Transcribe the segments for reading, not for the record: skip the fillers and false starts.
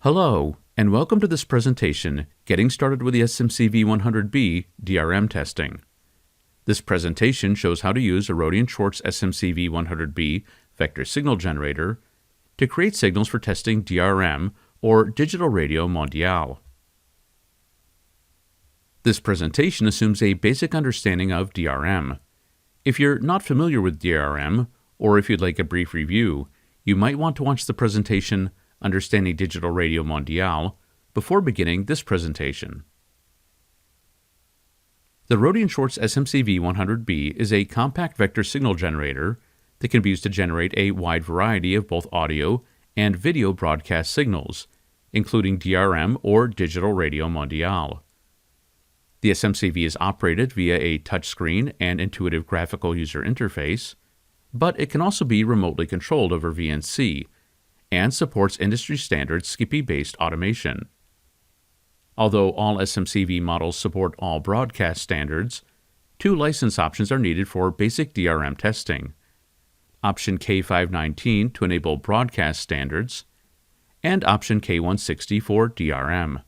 Hello, and welcome to this presentation, Getting Started with the SMCV100B DRM Testing. This presentation shows how to use a Rohde Schwarz SMCV100B vector signal generator to create signals for testing DRM, or Digital Radio Mondiale. This presentation assumes a basic understanding of DRM. If you're not familiar with DRM, or if you'd like a brief review, you might want to watch the presentation Understanding Digital Radio Mondiale before beginning this presentation. The Rohde Schwarz SMCV100B is a compact vector signal generator that can be used to generate a wide variety of both audio and video broadcast signals, including DRM or Digital Radio Mondiale. The SMCV is operated via a touchscreen and intuitive graphical user interface, but it can also be remotely controlled over VNC, and supports industry-standard Skippy-based automation. Although all SMCV models support all broadcast standards, two license options are needed for basic DRM testing: Option K519 to enable broadcast standards, and Option K160 for DRM.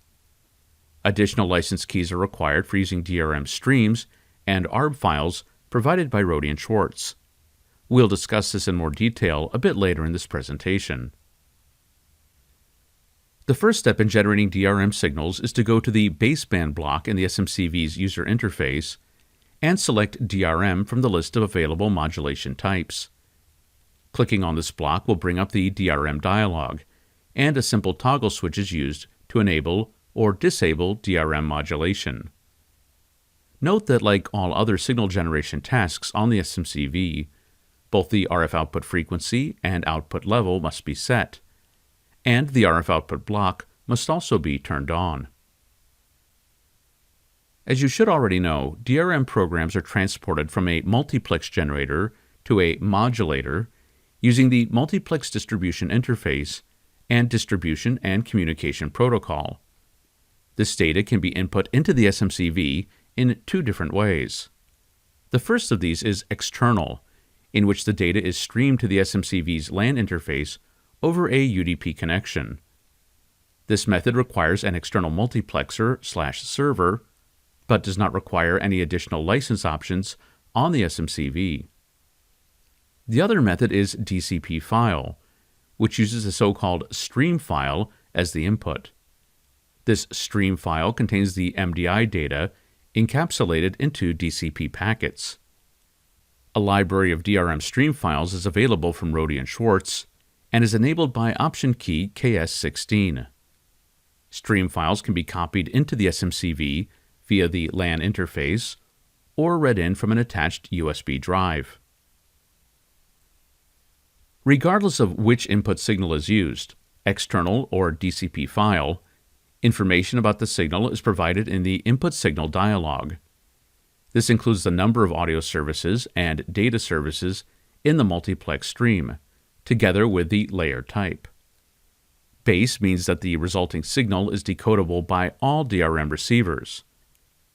Additional license keys are required for using DRM streams and ARB files provided by Rohde Schwarz. We'll discuss this in more detail a bit later in this presentation. The first step in generating DRM signals is to go to the baseband block in the SMCV's user interface and select DRM from the list of available modulation types. Clicking on this block will bring up the DRM dialog, and a simple toggle switch is used to enable or disable DRM modulation. Note that, like all other signal generation tasks on the SMCV, both the RF output frequency and output level must be set, and the RF output block must also be turned on. As you should already know, DRM programs are transported from a multiplex generator to a modulator using the multiplex distribution interface and distribution and communication protocol. This data can be input into the SMCV in two different ways. The first of these is external, in which the data is streamed to the SMCV's LAN interface over a UDP connection. This method requires an external multiplexer/server, but does not require any additional license options on the SMCV. The other method is DCP file, which uses a so-called stream file as the input. This stream file contains the MDI data encapsulated into DCP packets. A library of DRM stream files is available from Rohde Schwarz and is enabled by option key KS16. Stream files can be copied into the SMCV via the LAN interface or read in from an attached USB drive. Regardless of which input signal is used, external or DCP file, information about the signal is provided in the input signal dialog. This includes the number of audio services and data services in the multiplex stream, together with the layer type. Base means that the resulting signal is decodable by all DRM receivers,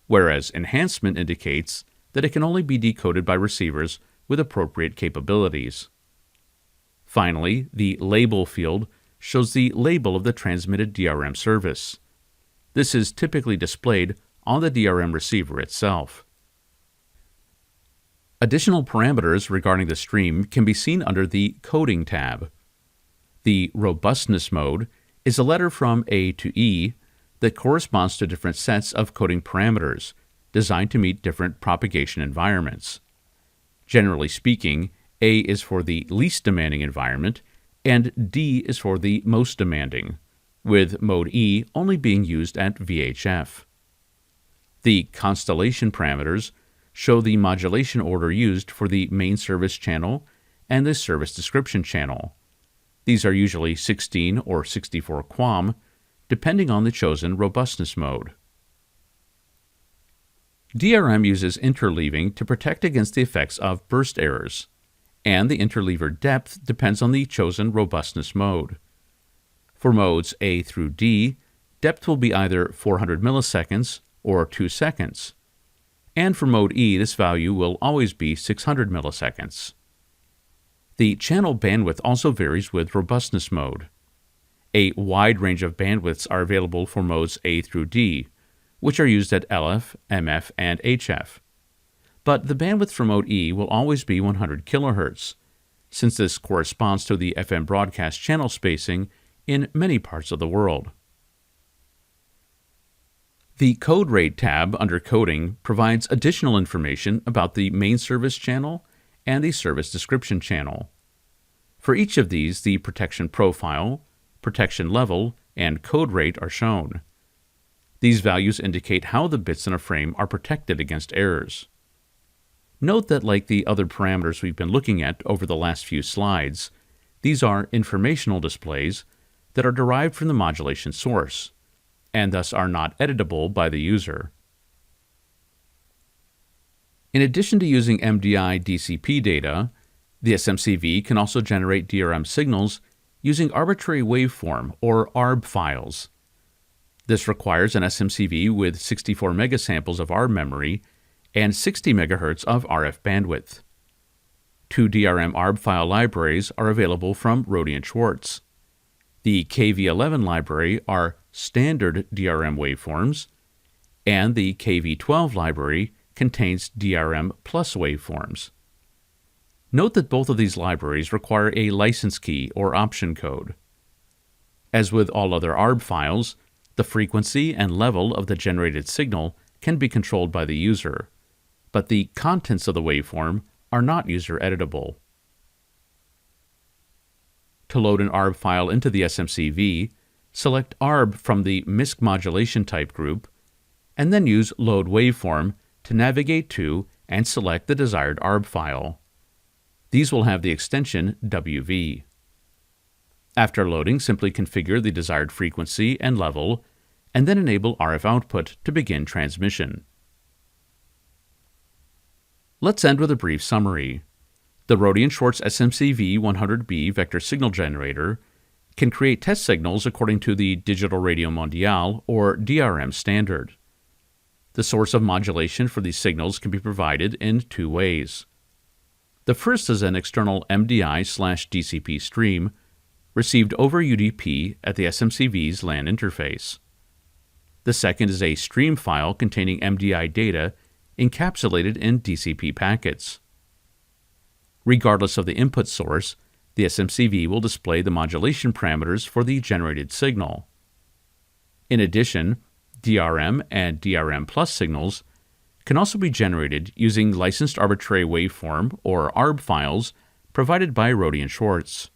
whereas enhancement indicates that it can only be decoded by receivers with appropriate capabilities. Finally, the label field shows the label of the transmitted DRM service. This is typically displayed on the DRM receiver itself. Additional parameters regarding the stream can be seen under the Coding tab. The robustness mode is a letter from A to E that corresponds to different sets of coding parameters designed to meet different propagation environments. Generally speaking, A is for the least demanding environment, and D is for the most demanding, with mode E only being used at VHF. The constellation parameters show the modulation order used for the main service channel and the service description channel. These are usually 16 or 64 QAM, depending on the chosen robustness mode. DRM uses interleaving to protect against the effects of burst errors, and the interleaver depth depends on the chosen robustness mode. For modes A through D, depth will be either 400 milliseconds or 2 seconds. And for mode E, this value will always be 600 milliseconds. The channel bandwidth also varies with robustness mode. A wide range of bandwidths are available for modes A through D, which are used at LF, MF, and HF. But the bandwidth for mode E will always be 100 kHz, since this corresponds to the FM broadcast channel spacing in many parts of the world. The Code Rate tab under Coding provides additional information about the main service channel and the service description channel. For each of these, the protection profile, protection level, and code rate are shown. These values indicate how the bits in a frame are protected against errors. Note that, like the other parameters we've been looking at over the last few slides, these are informational displays that are derived from the modulation source, and thus are not editable by the user. In addition to using MDI DCP data, the SMCV can also generate DRM signals using arbitrary waveform or ARB files. This requires an SMCV with 64 megasamples of ARB memory and 60 MHz of RF bandwidth. 2 DRM ARB file libraries are available from Rohde Schwarz. The KV11 library are standard DRM waveforms, and the KV12 library contains DRM plus waveforms. Note that both of these libraries require a license key or option code. As with all other ARB files, the frequency and level of the generated signal can be controlled by the user, but the contents of the waveform are not user editable. To load an ARB file into the SMCV, select ARB from the MISC modulation type group, and then use Load Waveform to navigate to and select the desired ARB file. These will have the extension WV. After loading, simply configure the desired frequency and level, and then enable RF output to begin transmission. Let's end with a brief summary. The Rohde Schwarz SMCV100B vector signal generator can create test signals according to the Digital Radio Mondiale or DRM standard. The source of modulation for these signals can be provided in two ways. The first is an external MDI/DCP stream received over UDP at the SMCV's LAN interface. The second is a stream file containing MDI data encapsulated in DCP packets. Regardless of the input source, the SMCV will display the modulation parameters for the generated signal. In addition, DRM and DRM plus signals can also be generated using licensed arbitrary waveform or ARB files provided by Rohde Schwarz.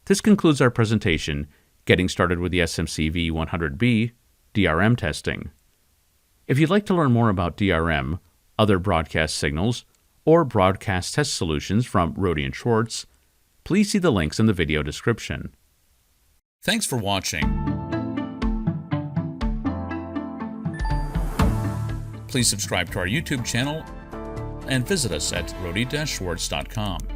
This concludes our presentation, getting started with the SMCV100B DRM testing. If you'd like to learn more about DRM, other broadcast signals, or broadcast test solutions from Rohde Schwarz, please see the links in the video description. Thanks for watching. Please subscribe to our YouTube channel and visit us at rohde-schwarz.com.